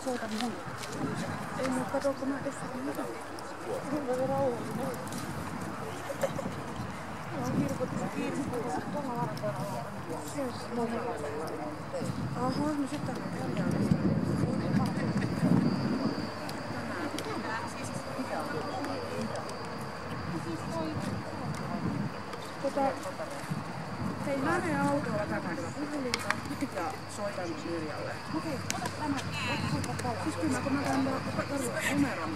Soita mulle. Ei mä katso, kun mä tässä mitään. Hyvä rauhallinen. On kirkottu kirkkoja. Tuolla varkoina on. Aha, no sitten on kerjallista. Hei, mä menen autolla takaisin puhelinta ja soitan Mirjalle. Okei, ota tämä. Pystyykö kun mä käyn numeron?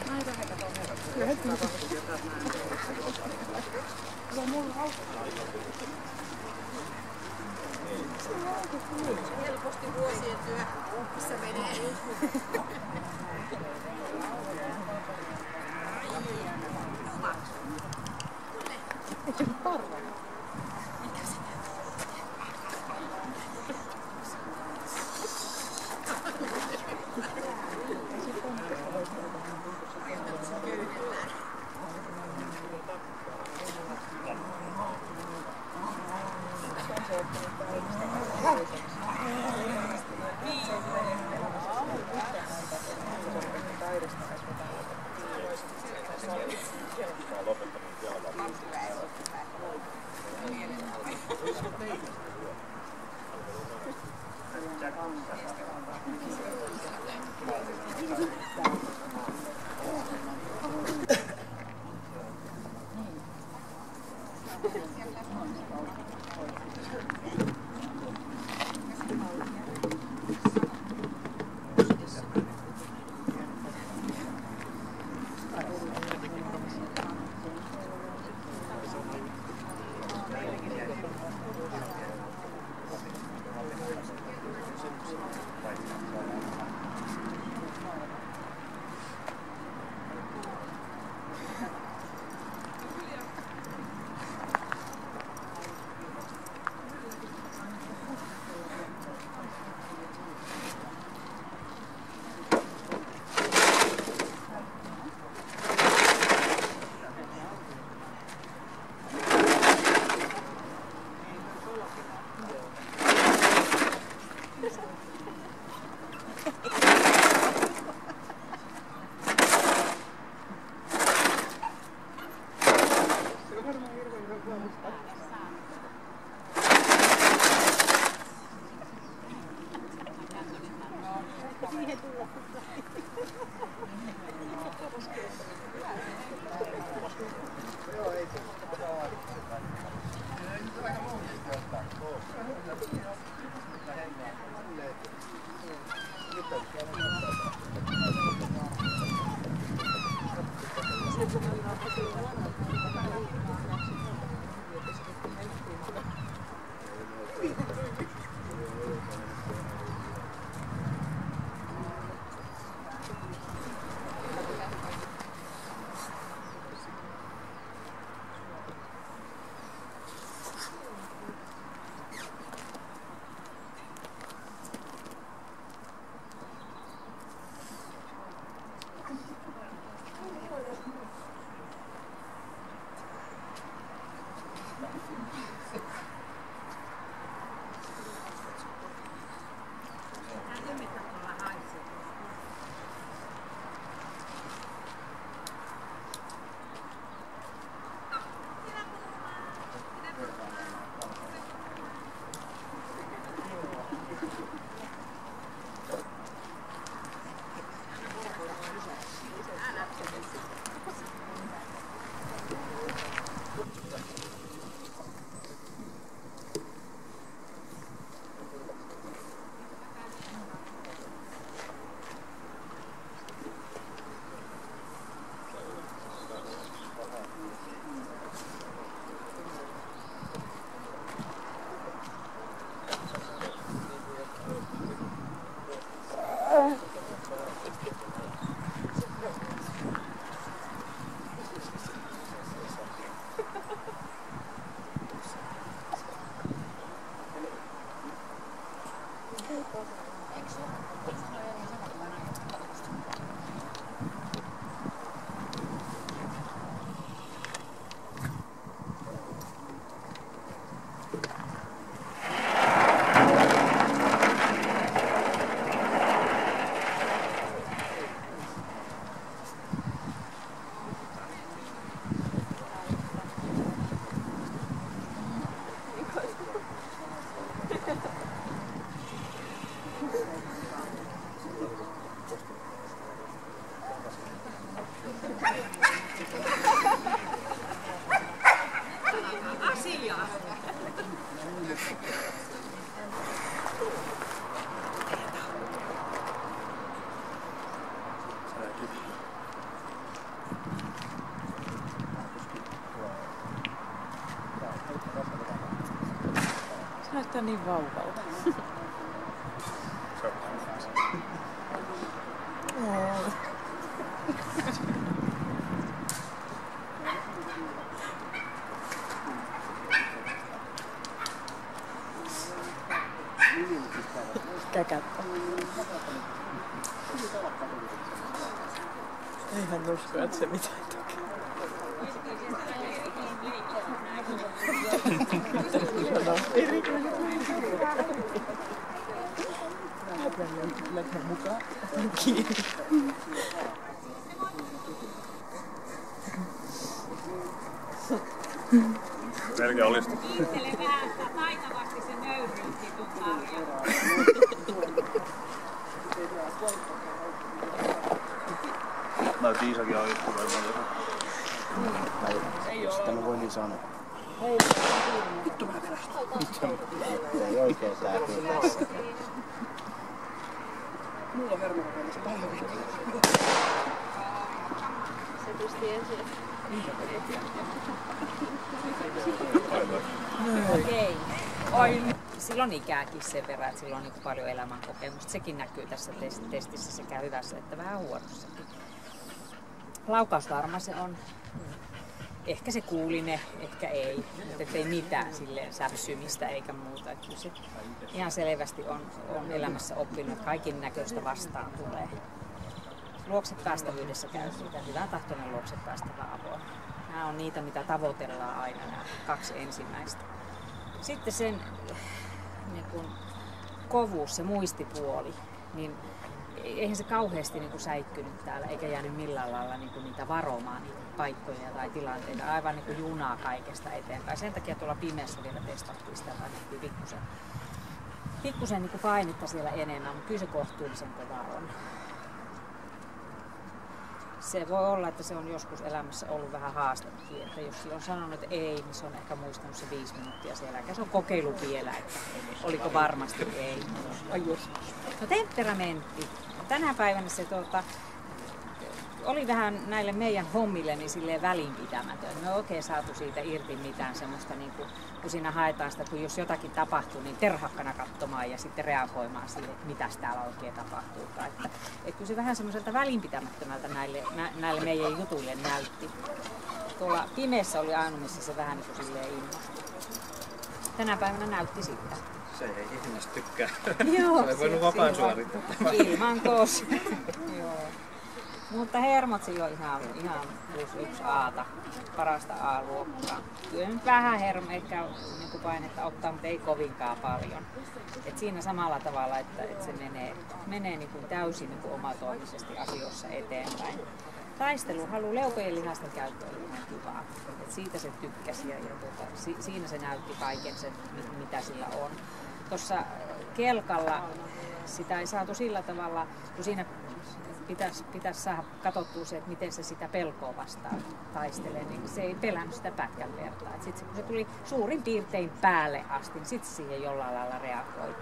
Mä en lähetä tuon numeron. Kyllä heti mä tahtoisin jotain näin. Se on mulla autolla. Se on aika cool. Helposti vuosien työ, missä menee. Parva. Se näyttää niin vauvalta. Käkättä. Eihän usko, että se mitään tekee. Mukaan. Melkein olistu. Kiittele vähän taitavasti se nöyryytti tuon tarjolla. No Tiisakin on istunut Ei ole. Sitä mä voin niin sanoa. Vittu mä pelästyn. Se ei oikein tää kyllä tässä. Mulla on hermokokemus paljon vittu. Se pisti ensin. Okei. Oi. Silloin ikääkin sen verran, että sillä on niin paljon elämänkokemusta. Sekin näkyy tässä testissä sekä hyvässä että vähän huonossakin. Laukausvarma se on. Ehkä se kuuline, ehkä ei. Mutta ei mitään silleen säpsymistä eikä muuta. Että se ihan selvästi on elämässä oppinut, että kaikin näköistä vastaan tulee. Luoksepäästävyydessä käy siitä. Hyvän tahtoinen luoksepäästävä avo. Nämä on niitä, mitä tavoitellaan aina, nämä kaksi ensimmäistä. Sitten sen niin kun, kovuus, se muistipuoli, niin eihän se kauheasti niin kun, säikkynyt täällä, eikä jäänyt millään lailla niin kun, niitä varomaan niitä paikkoja tai tilanteita, aivan niin kuin junaa kaikesta eteenpäin. Sen takia tuolla pimeässä vielä testattiin sitä, että pikkusen niin kun painetta siellä enemmän, mutta kyllä se kohtuullisen kova on. Se voi olla, että se on joskus elämässä ollut vähän haastakin, että jos sillä on sanonut, että ei, niin se on ehkä muistanut se 5 minuuttia siellä. Eikä se on kokeilu vielä, että oliko varmasti ei. No temperamentti. Tänä päivänä se oli vähän näille meidän hommille niin silleen välinpitämätön. Me ei oikein saatu siitä irti mitään semmoista, niin kun siinä haetaan sitä, kun jos jotakin tapahtuu, niin terhakkana katsomaan ja sitten reagoimaan siihen, että mitäs täällä oikein tapahtuu. Että kyllä se vähän semmoiselta välinpitämättömältä näille meidän jutuille näytti. Tuolla pimeässä oli ainoa, missä se vähän niin kuin silleen innostui. Tänä päivänä näytti siltä. Se ei ihmistä tykkää. Joo, se ei voinut vapaan suorittaa. Ilman kos. Joo. Mutta hermot silloin ihan +1 A:ta, parasta A-luokkaa. Kyllä nyt vähän ehkä niin painetta ottaa, mutta ei kovinkaan paljon. Et siinä samalla tavalla, että se menee niin kuin täysin niin kuin omatoimisesti asioissa eteenpäin. Taisteluhalu, leukojen lihasten käyttö oli ihan kivaa. Et siitä se tykkäsi ja siinä se näytti kaiken sen, mitä sillä on. Tuossa kelkalla sitä ei saatu sillä tavalla, kun siinä pitäisi saada katsottua se, että miten se sitä pelkoa vastaan taistelee, niin se ei pelännyt sitä pätkän vertaa. Sitten kun se tuli suurin piirtein päälle asti, niin sitten se siihen jollain lailla reagoi.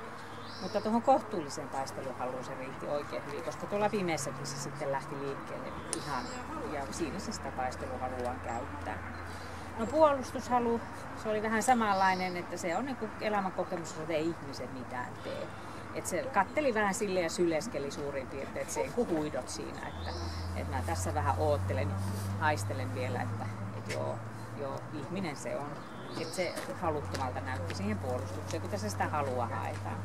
Mutta tuohon kohtuullisen taisteluhaluun se riitti oikein hyvin, koska tuolla pimeessäkin se sitten lähti liikkeelle ihan, ja siinä se sitä taisteluhaluaan käyttää. No puolustushalu, se oli vähän samanlainen, että se on niin kuin elämänkokemus, että ei ihmiset mitään tee. Et se katteli vähän silleen ja syleskeli suurin piirtein, että se ei huidot siinä, että mä tässä vähän oottelen, haistelen vielä, että joo, ihminen se on. Että se haluttomalta näytti siihen puolustukseen, kun tässä sitä halua haetaan.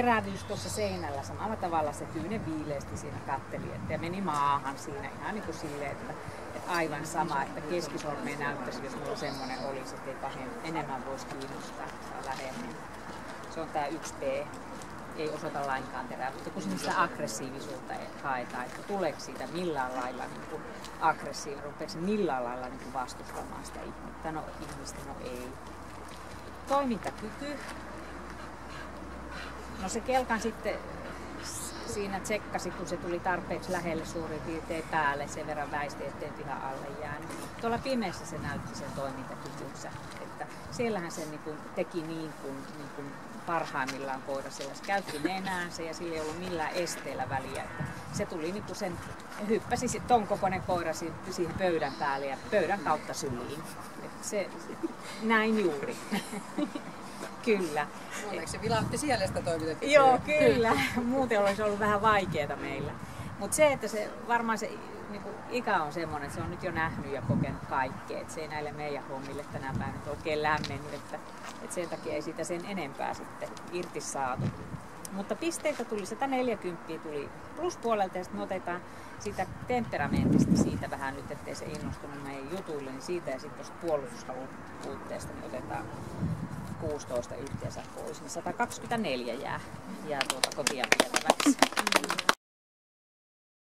terävyys tuossa seinällä samalla tavalla se Tyyne viileästi siinä katteli, että ja meni maahan siinä ihan niin kuin silleen, että aivan sama, että keskisormeen näyttäisi, jos mulla semmoinen olisi, että ei enemmän voisi kiinnostaa lähemmin. Se on tää 1B. Ei osoita lainkaan terävyyttä, kun sitä aggressiivisuutta haetaan, että tuleeko siitä millään lailla niin aggressiivinen, rupeeko se millään lailla niin vastustamaan sitä ihmistä. No ei. Toimintakyky. No se kelkan sitten siinä tsekkasi, kun se tuli tarpeeksi lähelle suurin piirtein päälle, sen verran väisti, ettei pihan alle jäänyt. Tuolla pimeässä se näytti sen toimintakykynsä, että siellähän se niin kuin teki niin kuin parhaimmillaan koira, se käytti nenäänsä ja sillä ei ollut millään esteellä väliä. Että se tuli niin kuin sen, hyppäsi ton kokoinen koira siihen pöydän päälle ja pöydän kautta syliin. Se, näin juuri. Kyllä. Oliko se vilahti siellä sitä toimintakykyä? Joo, kyllä. Muuten olisi ollut vähän vaikeaa meillä. Mutta se, että se varmaan se niin ikä on semmoinen, että se on nyt jo nähnyt ja kokenut kaikkea. Että se ei näille meidän hommille tänä päivänä oikein lämmennyt, että sen takia ei siitä sen enempää sitten irti saatu. Mutta pisteitä tuli, 140 tuli pluspuolelta ja sitten me otetaan siitä temperamentista siitä vähän nyt, ettei se innostunut meidän jutuille, niin siitä ja sitten tuosta puolustushalun puutteesta niin otetaan 16 yhteensä pois, niin 124 jää kotia vietäväksi.